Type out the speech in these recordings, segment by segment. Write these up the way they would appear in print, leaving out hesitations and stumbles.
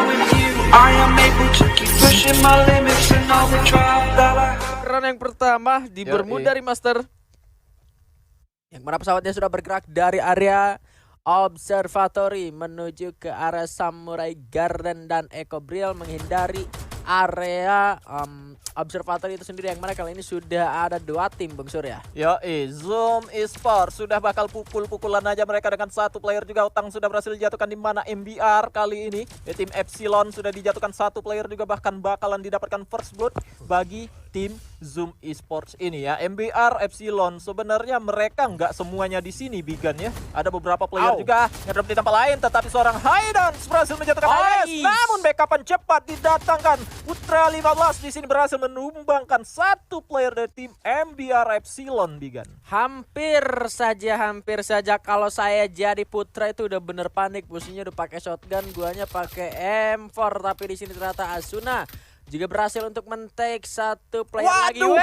with you. I am able to keep pushing my limits and all the drive that I have. Run yang pertama di Bermuda Remaster, yang mana pesawatnya sudah bergerak dari area Observatory menuju ke arah Samurai Garden dan Ecobrill, menghindari area Observatory itu sendiri, yang mana kali ini sudah ada 2 tim Bang Surya. Zoom Esports sudah bakal pukul-pukulan aja mereka dengan 1 player juga. Utang sudah berhasil dijatuhkan, di mana MBR kali ini tim Epsilon sudah dijatuhkan 1 player juga, bahkan bakalan didapatkan first blood bagi tim Zoom Esports ini ya. MBR Epsilon sebenarnya mereka nggak semuanya di sini Bigan ya. Ada beberapa player juga yang di tempat lain, tetapi seorang Haidans berhasil menjatuhkan AS. Namun backupan cepat didatangkan. Putra 15 di sini berhasil menumbangkan 1 player dari tim MBR Epsilon Bigan. Hampir saja kalau saya jadi Putra itu udah bener panik, musuhnya udah pakai shotgun, guanya pakai M4, tapi di sini ternyata Asuna juga berhasil untuk men-take 1 player lagi. Waduh.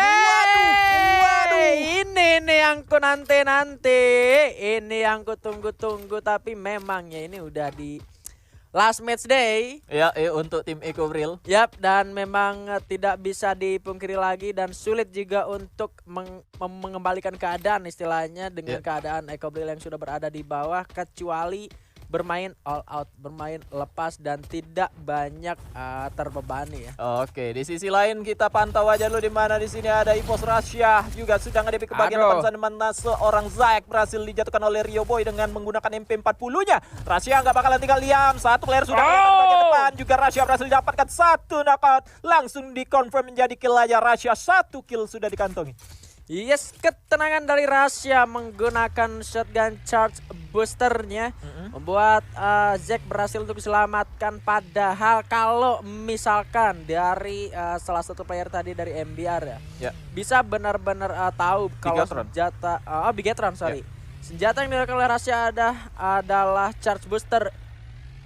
Ini yang ku nanti. Ini yang ku tunggu-tunggu, tapi memangnya ini udah di last match day. Ya, untuk tim Ecobrill. Yap, dan memang tidak bisa dipungkiri lagi dan sulit juga untuk mengembalikan keadaan istilahnya dengan keadaan Ecobrill yang sudah berada di bawah, kecuali bermain all out, bermain lepas dan tidak banyak terbebani ya. Oke, di sisi lain kita pantau aja dulu, di mana di sini ada Ipos Rasya juga sudah ngedepi ke bagian depan sana, mana seorang Zack berhasil dijatuhkan oleh Rio Boy dengan menggunakan MP40-nya. Rasya nggak bakalan tinggal diam, 1 player sudah kelihatan di bagian depan, juga Rasya berhasil dapatkan 1 knockout, langsung dikonfirm menjadi kill aja Rasya, 1 kill sudah dikantongi. Yes, ketenangan dari Rasya menggunakan shotgun charge boosternya membuat Zack berhasil untuk diselamatkan. Padahal kalau misalkan dari salah satu player tadi dari MBR ya, bisa benar-benar tahu kalau senjata Bigetron senjata yang digunakan oleh Rasya adalah charge booster.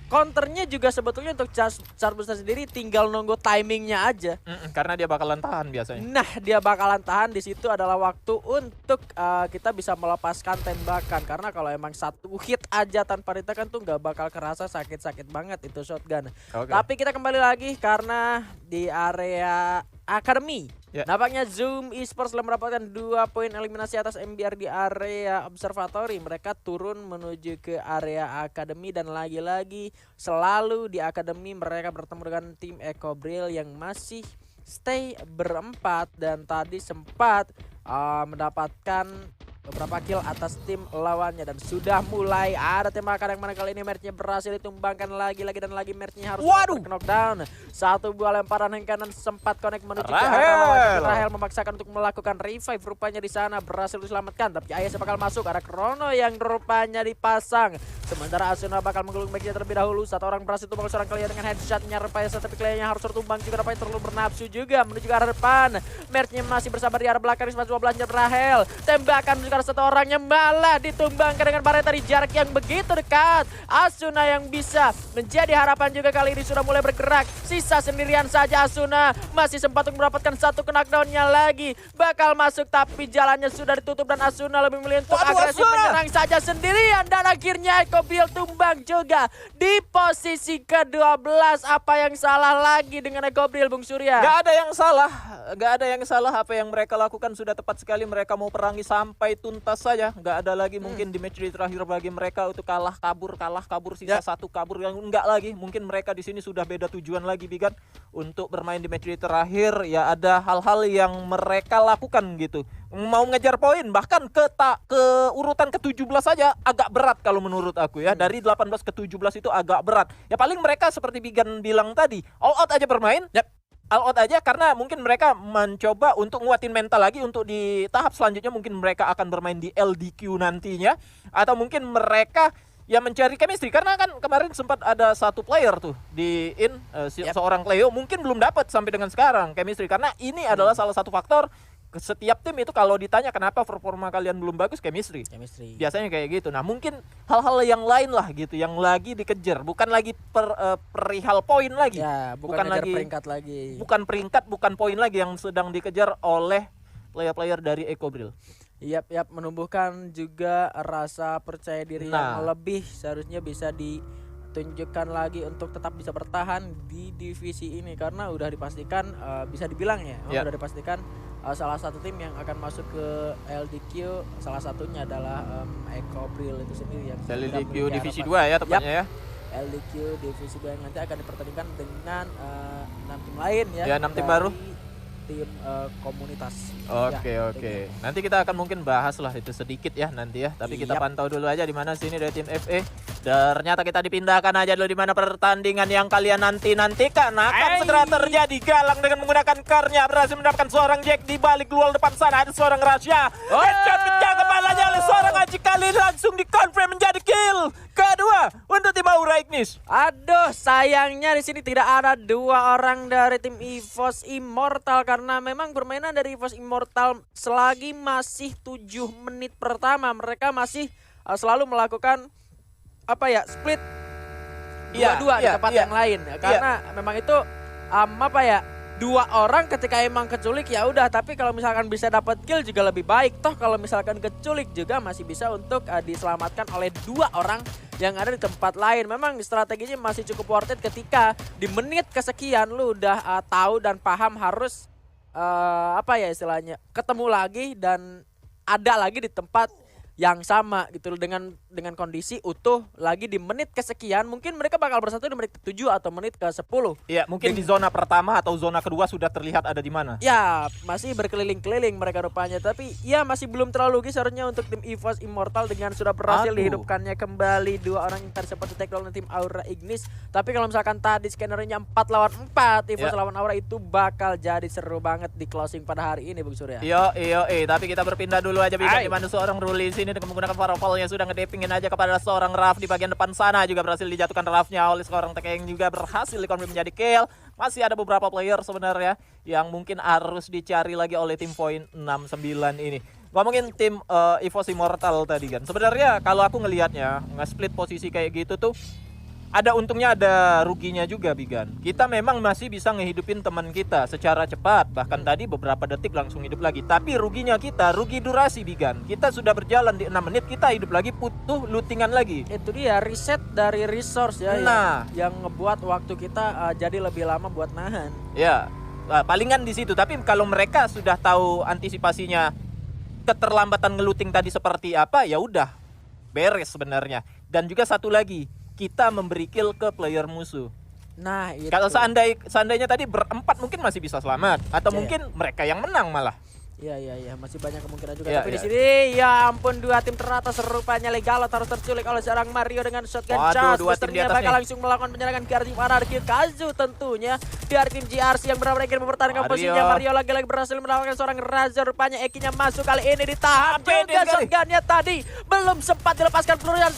Counternya juga sebetulnya untuk charge booster sendiri tinggal nunggu timingnya aja. Karena dia bakalan tahan biasanya. Nah, dia bakalan tahan, di situ adalah waktu untuk kita bisa melepaskan tembakan. Karena kalau emang 1 hit aja tanpa ditekan tuh nggak bakal kerasa sakit-sakit banget itu shotgun. Tapi kita kembali lagi karena di area Academy. Nampaknya Zoom Esports telah mendapatkan 2 poin eliminasi atas MBR di area Observatory. Mereka turun menuju ke area Academy dan lagi-lagi selalu di Academy mereka bertemu dengan tim Ecobrill yang masih stay berempat dan tadi sempat mendapatkan beberapa kill atas tim lawannya dan sudah mulai ada tembakan yang mana kali ini matchnya berhasil ditumbangkan lagi dan lagi, matchnya harus knockdown. 1 buah lemparan yang kanan sempat connect menuju ke arah Rahel memaksakan untuk melakukan revive, rupanya di sana berhasil diselamatkan, tapi Ayas bakal masuk, ada Krono yang rupanya dipasang, sementara Asuna bakal menggulung matchnya terlebih dahulu. 1 orang berhasil tumbang seorang Clea dengan headshotnya, rupanya tapi Clea-nya harus tertumbang juga, rupanya terlalu bernafsu juga menuju ke arah depan. Matchnya masih bersabar di arah belakang, Risma 12 Rahel, tembakan karena 1 orangnya malah ditumbangkan dengan bareta di jarak yang begitu dekat. Asuna yang bisa menjadi harapan juga kali ini sudah mulai bergerak. Sisa sendirian saja Asuna, masih sempat untuk mendapatkan 1 knockdown-nya lagi. Bakal masuk tapi jalannya sudah ditutup dan Asuna lebih memilih untuk agresif menyerang saja sendirian. Dan akhirnya Ecobrill tumbang juga di posisi ke-12. Apa yang salah lagi dengan Ecobrill, Bung Surya? Gak ada yang salah. Apa yang mereka lakukan sudah tepat sekali. Mereka mau perangi sampai tuntas saja, nggak ada lagi mungkin di match terakhir bagi mereka untuk kalah kabur sisa 1 kabur, yang enggak lagi. Mungkin mereka di sini sudah beda tujuan lagi Bigan untuk bermain di match terakhir. Ya ada hal-hal yang mereka lakukan gitu, mau ngejar poin, bahkan ke urutan ke-17 saja agak berat kalau menurut aku ya. Dari 18 ke 17 itu agak berat ya. Paling mereka seperti Bigan bilang tadi, all out aja bermain. All out aja karena mungkin mereka mencoba untuk nguatin mental lagi untuk di tahap selanjutnya. Mungkin mereka akan bermain di LDQ nantinya, atau mungkin mereka ya mencari chemistry, karena kan kemarin sempat ada 1 player tuh di seorang Cleo mungkin belum dapat sampai dengan sekarang chemistry, karena ini adalah salah satu faktor. Setiap tim itu kalau ditanya kenapa performa kalian belum bagus, chemistry. Biasanya kayak gitu. Nah mungkin hal-hal yang lain lah gitu yang lagi dikejar, bukan lagi perihal poin lagi ya, bukan lagi peringkat lagi, bukan peringkat, bukan poin lagi yang sedang dikejar oleh player-player dari Ecobrill. Menumbuhkan juga rasa percaya diri yang lebih, seharusnya bisa tunjukkan lagi untuk tetap bisa bertahan di divisi ini karena udah dipastikan bisa dibilang ya, udah dipastikan salah satu tim yang akan masuk ke LDQ salah satunya adalah Eko Bril itu sendiri yang LDQ divisi 2 ya tepatnya ya. LDQ divisi 2 yang nanti akan dipertandingkan dengan 6 tim lain ya. Ya 6 tim baru. Tim komunitas. Oke. Nanti kita akan mungkin bahas lah itu sedikit ya nanti ya. Tapi kita pantau dulu aja di mana sini dari tim FE. Ternyata kita dipindahkan aja dulu di mana pertandingan yang kalian nantikan akan segera terjadi. Galang dengan menggunakan karnya berhasil mendapatkan seorang Jack di balik luar depan sana ada seorang Rasya. Headshot pecah kepalanya oleh seorang Aji kali langsung dikonfirm menjadi kill kedua untuk tim Aura Ignis. Aduh, sayangnya di sini tidak ada 2 orang dari tim EVOS Immortal karena memang permainan dari EVOS Immortal selagi masih 7 menit pertama mereka masih selalu melakukan split 2-2 di tempat yang lain karena memang itu 2 orang ketika emang keculik ya udah, tapi kalau misalkan bisa dapat kill juga lebih baik. Toh kalau misalkan keculik juga masih bisa untuk diselamatkan oleh 2 orang yang ada di tempat lain. Memang strateginya masih cukup worth it ketika di menit kesekian lu udah tahu dan paham harus istilahnya ketemu lagi dan ada lagi di tempat yang sama gitu loh, dengan kondisi utuh lagi di menit kesekian. Mungkin mereka bakal bersatu di menit ke-7 atau menit ke-10. Iya, mungkin di zona pertama atau zona kedua sudah terlihat ada di mana. Ya, masih berkeliling-keliling mereka rupanya, tapi ya masih belum terlalu logis seharusnya untuk tim EVOS Immortal dengan sudah berhasil dihidupkannya kembali 2 orang yang tadi sempat di-take oleh tim Aura Ignis. Tapi kalau misalkan tadi skenernya 4 lawan 4 EVOS lawan Aura itu bakal jadi seru banget di closing pada hari ini Bung Surya. Tapi kita berpindah dulu aja di mana seorang Ruli sini dengan menggunakan firewall-nya sudah ngedepingin aja kepada seorang Raf di bagian depan sana, juga berhasil dijatuhkan Rafnya oleh seorang Tekeng, juga berhasil dikonfirm menjadi kill. Masih ada beberapa player sebenarnya yang mungkin harus dicari lagi oleh tim Point 69 ini. Ngomongin tim EVOS Immortal tadi kan, sebenarnya kalau aku ngelihatnya nge-split posisi kayak gitu tuh ada untungnya ada ruginya juga Bigan. Kita memang masih bisa ngehidupin teman kita secara cepat, bahkan tadi beberapa detik langsung hidup lagi. Tapi ruginya kita, rugi durasi Bigan. Kita sudah berjalan di 6 menit, kita hidup lagi, butuh lootingan lagi. Itu dia reset dari resource ya, yang ngebuat waktu kita jadi lebih lama buat nahan. Ya, palingan di situ. Tapi kalau mereka sudah tahu antisipasinya keterlambatan ngelooting tadi seperti apa, ya udah beres sebenarnya. Dan juga satu lagi, kita memberi kill ke player musuh. Nah, itu. Kalau seandainya tadi berempat mungkin masih bisa selamat atau mungkin mereka yang menang malah. Iya, masih banyak kemungkinan juga. Tapi di sini ya ampun 2 tim teratas rupanya Legalot harus terculik oleh seorang Mario dengan shotgun charge. 2 tim di atas bakal langsung melakukan penyerangan ke arah Anarchy Kazu tentunya. Di arah tim GRC yang benar-benar ingin mempertahankan posisinya. Mario lagi-lagi berhasil mendapatkan seorang Raza, rupanya Ekinya masuk kali ini ditahan juga shotgunnya tadi. Belum sempat dilepaskan pelurunya.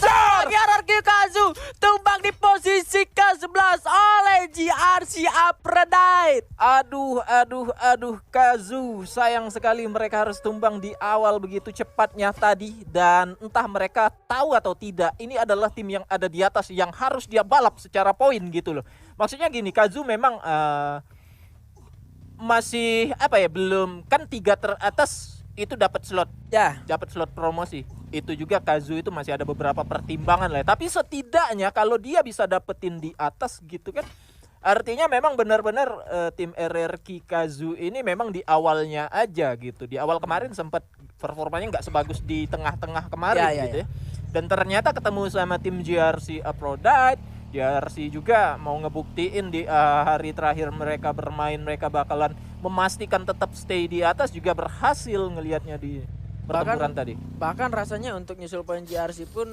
Anarchy Kazu tumbang di posisi ke-11 oleh GRC Aphrodite. Aduh Kazu, sayang sekali mereka harus tumbang di awal begitu cepatnya tadi. Dan entah mereka tahu atau tidak, ini adalah tim yang ada di atas yang harus dia balap secara poin gitu loh. Maksudnya gini, Kazu memang masih belum, kan 3 teratas itu dapat slot. Dapat slot promosi. Itu juga Kazu itu masih ada beberapa pertimbangan lah. Tapi setidaknya kalau dia bisa dapetin di atas gitu kan, artinya memang benar-benar tim RRQ Kazu ini memang di awalnya aja gitu. Di awal kemarin sempat performanya nggak sebagus di tengah-tengah kemarin gitu ya. Dan ternyata ketemu sama tim GRC Aphrodite. GRC juga mau ngebuktiin di hari terakhir mereka bermain, mereka bakalan memastikan tetap stay di atas, juga berhasil ngelihatnya di pertempuran tadi. Bahkan rasanya untuk nyusul poin GRC pun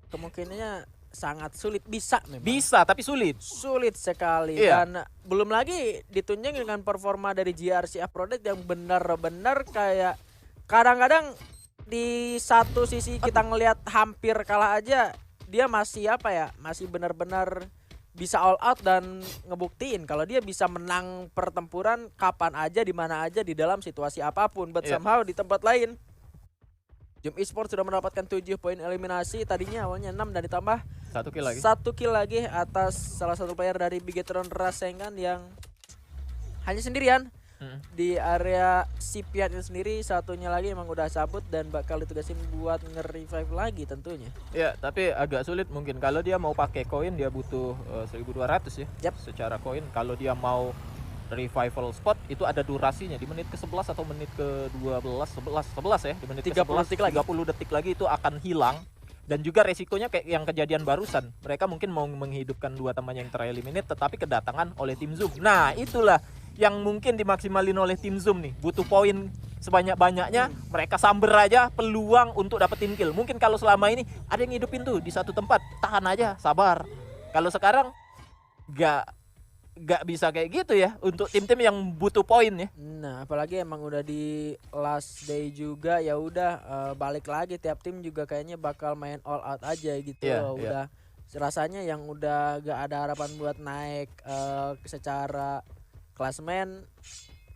kemungkinannya sangat sulit, bisa memang. Bisa, tapi sulit. Sulit sekali. Dan belum lagi ditunjang dengan performa dari GRC Aphrodite yang benar-benar kayak kadang-kadang di satu sisi kita ngelihat hampir kalah aja, dia masih masih benar-benar bisa all out dan ngebuktiin kalau dia bisa menang pertempuran kapan aja, di mana aja, di dalam situasi apapun. But somehow di tempat lain Jum Esports sudah mendapatkan 7 poin eliminasi. Tadinya awalnya 6 dan ditambah 1 kill lagi atas salah satu player dari Bigetron Rasengan yang hanya sendirian Di area Sipiat sendiri satunya lagi emang udah cabut dan bakal ditugasin buat nge-revive lagi tentunya. Ya, tapi agak sulit mungkin kalau dia mau pakai koin dia butuh 1.200 ya. Yap. Secara koin kalau dia mau revival spot itu ada durasinya di menit ke-11 atau menit ke-12, 11 ya, di menit 30 ke-11 detik lagi. 30 detik lagi itu akan hilang. Dan juga resikonya kayak yang kejadian barusan. Mereka mungkin mau menghidupkan dua temannya yang tereliminate tetapi kedatangan oleh tim Zoom. Nah, itulah yang mungkin dimaksimalin oleh tim Zoom nih. Butuh poin sebanyak-banyaknya, mereka samber aja peluang untuk dapetin kill. Mungkin kalau selama ini ada yang hidupin tuh di satu tempat, tahan aja, sabar. Kalau sekarang gak bisa kayak gitu ya untuk tim-tim yang butuh poin ya. Nah, apalagi emang udah di last day juga, ya udah balik lagi tiap tim juga kayaknya bakal main all out aja gitu. Iya, Udah rasanya yang udah gak ada harapan buat naik secara klasmen,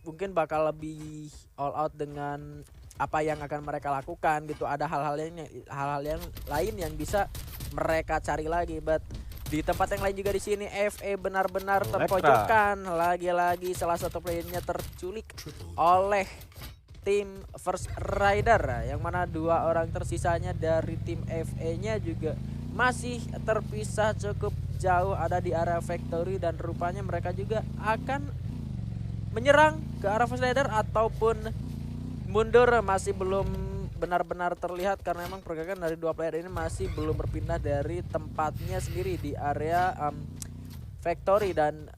mungkin bakal lebih all out dengan apa yang akan mereka lakukan gitu. Ada hal-hal yang lain yang bisa mereka cari lagi, but di tempat yang lain juga di sini FE benar-benar terpojokkan. Lagi-lagi salah satu playernya terculik oleh tim First Rider, yang mana dua orang tersisanya dari tim FE-nya juga masih terpisah cukup jauh ada di area factory, dan rupanya mereka juga akan menyerang ke arah First Rider ataupun mundur. Masih belum benar-benar terlihat karena emang pergerakan dari dua player ini masih belum berpindah dari tempatnya sendiri di area factory. Dan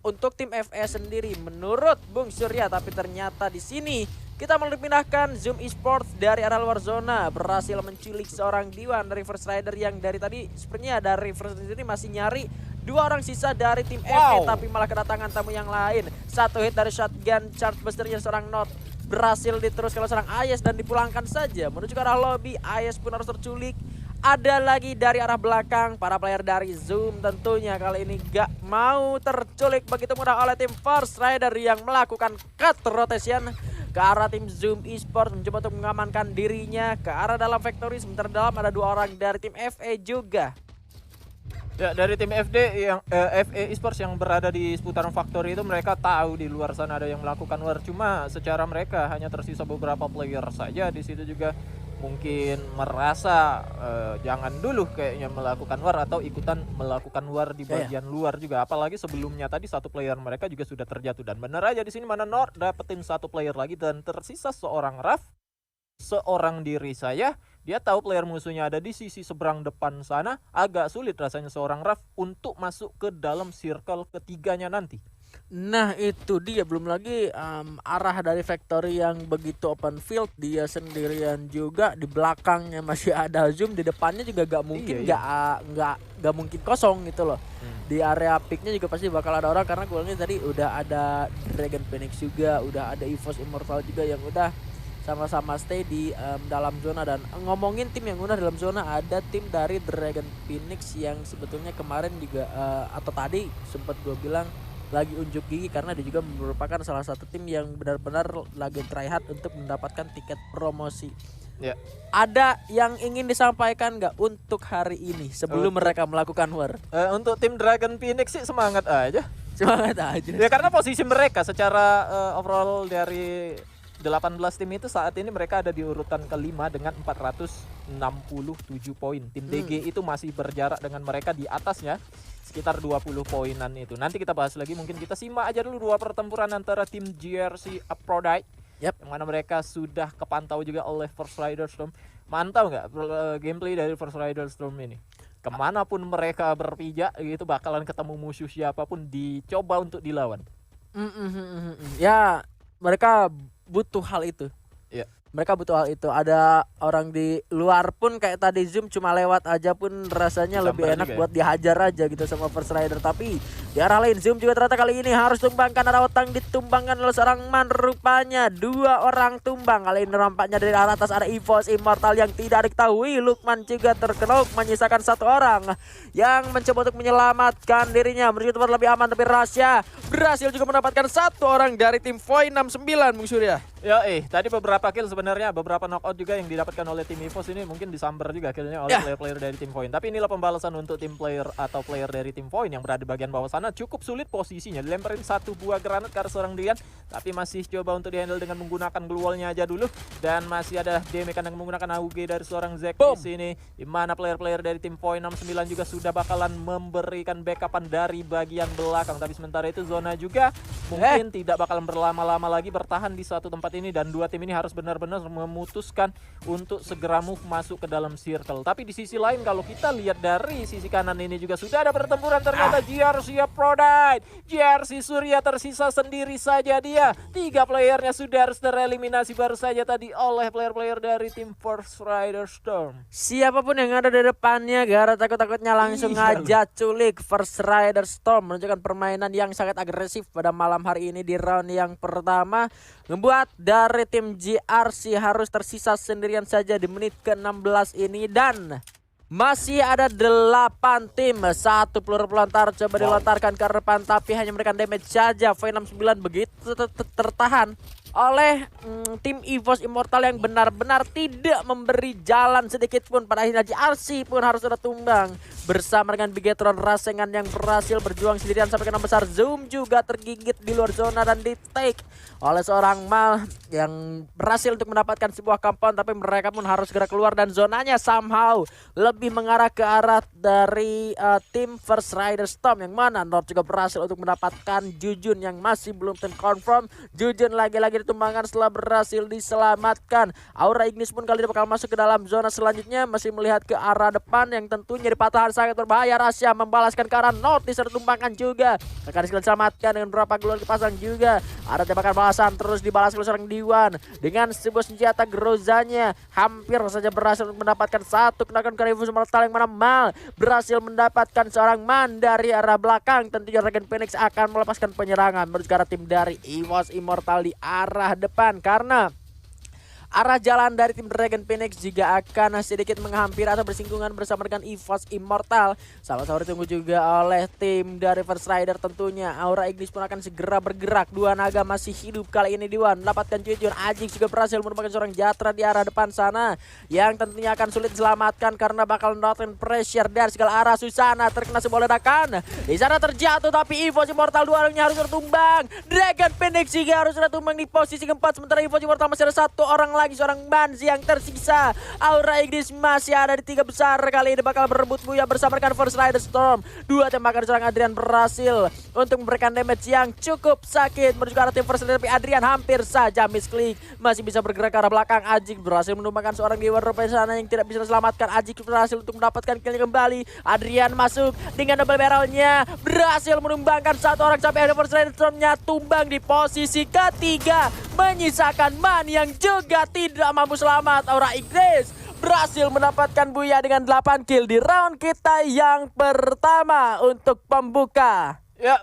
untuk tim FE sendiri menurut Bung Surya, tapi ternyata di sini kita mau dipindahkan Zoom Esports dari area luar zona berhasil menculik seorang Diwan dari First Rider, yang dari tadi sebenarnya dari First Rider ini masih nyari dua orang sisa dari tim FE, tapi malah kedatangan tamu yang lain. Satu hit dari shotgun charge busternya seorang Not berhasil diteruskan oleh seorang Ayes dan dipulangkan saja menuju ke arah lobby. Ayes pun harus terculik. Ada lagi dari arah belakang para player dari Zoom, tentunya kali ini gak mau terculik begitu mudah oleh tim First Rider yang melakukan cut rotation ke arah tim Zoom Esports, mencoba untuk mengamankan dirinya ke arah dalam factory. Sementara dalam ada dua orang dari tim FE juga. Ya, dari tim FE Esports yang berada di seputaran factory itu, mereka tahu di luar sana ada yang melakukan war. Cuma secara mereka hanya tersisa beberapa player saja di situ, juga mungkin merasa jangan dulu kayaknya melakukan war atau ikutan melakukan war di bagian luar juga. Apalagi sebelumnya tadi satu player mereka juga sudah terjatuh, dan benar aja di sini mana Nord dapetin satu player lagi dan tersisa seorang Raf, seorang diri saya. Dia tahu player musuhnya ada di sisi seberang depan sana. Agak sulit rasanya seorang Raf untuk masuk ke dalam circle ketiganya nanti. Nah itu dia, belum lagi arah dari factory yang begitu open field, dia sendirian juga. Di belakangnya masih ada Zoom, di depannya juga gak mungkin gak mungkin kosong gitu loh. Di area picknya juga pasti bakal ada orang, karena gue lihat tadi udah ada Dragon Phoenix juga, udah ada EVOS Immortal juga yang udah sama-sama stay di dalam zona. Dan ngomongin tim yang udah dalam zona, ada tim dari Dragon Phoenix yang sebetulnya kemarin juga atau tadi sempat gue bilang lagi unjuk gigi, karena dia juga merupakan salah satu tim yang benar-benar lagi try hard untuk mendapatkan tiket promosi. Ya. Ada yang ingin disampaikan nggak untuk hari ini sebelum mereka melakukan war? Untuk tim Dragon Phoenix sih semangat aja. Semangat aja. Ya, karena posisi mereka secara overall dari 18 tim itu saat ini mereka ada di urutan kelima dengan 467 poin. Tim DG itu masih berjarak dengan mereka di atasnya sekitar 20 poinan itu. Nanti kita bahas lagi, mungkin kita simak aja dulu dua pertempuran antara tim GRC Aphrodite yang mana mereka sudah kepantau juga oleh First Rider Storm. Mantap nggak gameplay dari First Rider Storm ini? Kemanapun mereka berpijak gitu bakalan ketemu musuh siapapun, dicoba untuk dilawan. Ya, mereka butuh hal itu. Iya. Mereka butuh hal itu. Ada orang di luar pun kayak tadi Zoom cuma lewat aja pun rasanya lebih enak buat dihajar aja gitu sama First Rider. Tapi di arah lain Zoom juga ternyata kali ini harus tumbangkan. Ada Otang ditumbangkan oleh seorang Man, rupanya dua orang tumbang. Kali ini nampaknya dari arah atas ada EVOS Immortal yang tidak diketahui. Lukman juga terkenok, menyisakan satu orang yang mencoba untuk menyelamatkan dirinya menuju tempat lebih aman. Tapi Rasya berhasil juga mendapatkan satu orang dari tim Void 69, Bung Surya. Ya tadi beberapa kill sebenarnya beberapa knockout juga yang didapatkan oleh tim EVOS ini mungkin disamber juga akhirnya oleh player-player dari tim Void. Tapi inilah pembalasan untuk tim player atau player dari tim Void yang berada di bagian bawah sana. Cukup sulit posisinya, dilemparin satu buah granat ke arah seorang Drian, tapi masih coba untuk dihandle dengan menggunakan glue-wallnya aja dulu. Dan masih ada Demekan yang menggunakan AUG dari seorang Zack di sini, di mana player-player dari tim Void 69 juga sudah bakalan memberikan backupan dari bagian belakang. Tapi sementara itu Zona juga mungkin tidak bakalan berlama-lama lagi bertahan di suatu tempat ini, dan dua tim ini harus benar-benar memutuskan untuk segera move masuk ke dalam circle. Tapi di sisi lain kalau kita lihat dari sisi kanan ini juga sudah ada pertempuran, ternyata GRC Prodite, GRC Surya tersisa sendiri saja dia. 3 playernya sudah harus tereliminasi baru saja tadi oleh player-player dari tim First Rider Storm. Siapapun yang ada di depannya gak ada takut-takutnya langsung aja culik. First Rider Storm menunjukkan permainan yang sangat agresif pada malam hari ini di round yang pertama, membuat dari tim GRC harus tersisa sendirian saja di menit ke-16 ini. Dan masih ada 8 tim, 1 peluru pelontar coba dilontarkan ke depan tapi hanya memberikan damage saja. V69 begitu tertahan oleh tim EVOS Immortal yang benar-benar tidak memberi jalan sedikit pun. Pada akhirnya GRC pun harus sudah tumbang bersama dengan Bigetron Rasengan yang berhasil berjuang sendirian sampai ke 6 besar. Zoom juga tergigit di luar zona dan di take oleh seorang Mal yang berhasil untuk mendapatkan sebuah compound, tapi mereka pun harus segera keluar dan zonanya somehow lebih mengarah ke arah dari tim First Rider Storm, yang mana Nord juga berhasil untuk mendapatkan Jujun yang masih belum terconfirm. Jujun lagi-lagi ditumbangkan setelah berhasil diselamatkan. Aura Ignis pun kali ini bakal masuk ke dalam zona selanjutnya, masih melihat ke arah depan yang tentunya di patahan sangat berbahaya. Rasya membalaskan ke arah Notis, tertumbangkan juga. Akan diselamatkan dengan beberapa gelar dipasang juga. Ada tembakan balasan terus dibalas oleh seorang Diwan dengan sebuah senjata Grozanya. Hampir saja berhasil untuk mendapatkan satu kenakan ke Revus Mortal, yang mana Mal berhasil mendapatkan seorang Man dari arah belakang. Tentunya Dragon Phoenix akan melepaskan penyerangan menuju ke arah tim dari EVOS Immortal di arah depan, karena arah jalan dari tim Dragon Phoenix juga akan sedikit menghampir atau bersinggungan bersama dengan EVOS Immortal. Sama-sama ditunggu juga oleh tim dari First Rider tentunya. Aura Ignis pun akan segera bergerak. Dua naga masih hidup kali ini. Diwan mendapatkan Jujun. Ajik juga berhasil merupakan seorang Jatra di arah depan sana, yang tentunya akan sulit diselamatkan karena bakal mendapatkan pressure dari segala arah. Susana terkena sebuah ledakan. Di sana terjatuh, tapi EVOS Immortal dua orangnya harus tertumbang. Dragon Phoenix juga harus tertumbang di posisi keempat. Sementara EVOS Immortal masih ada satu orang lagi, seorang Manzi yang tersisa. Aura Ignis masih ada di 3 besar, kali ini bakal berebut buya bersama dengan First Rider Storm. 2 tembakan seorang Adrian berhasil untuk memberikan damage yang cukup sakit menuju ke arah tim First Rider, tapi Adrian hampir saja misklik. Masih bisa bergerak ke arah belakang. Ajik berhasil menumbangkan seorang Dewa Rupa sana yang tidak bisa diselamatkan. Ajik berhasil untuk mendapatkan killnya kembali. Adrian masuk dengan double barrelnya, berhasil menumbangkan satu orang sampai First Rider Stormnya tumbang di posisi ketiga, menyisakan Man yang juga tidak mampu selamat. Aura Ignis berhasil mendapatkan buya dengan 8 kill di round kita yang pertama untuk pembuka. Ya,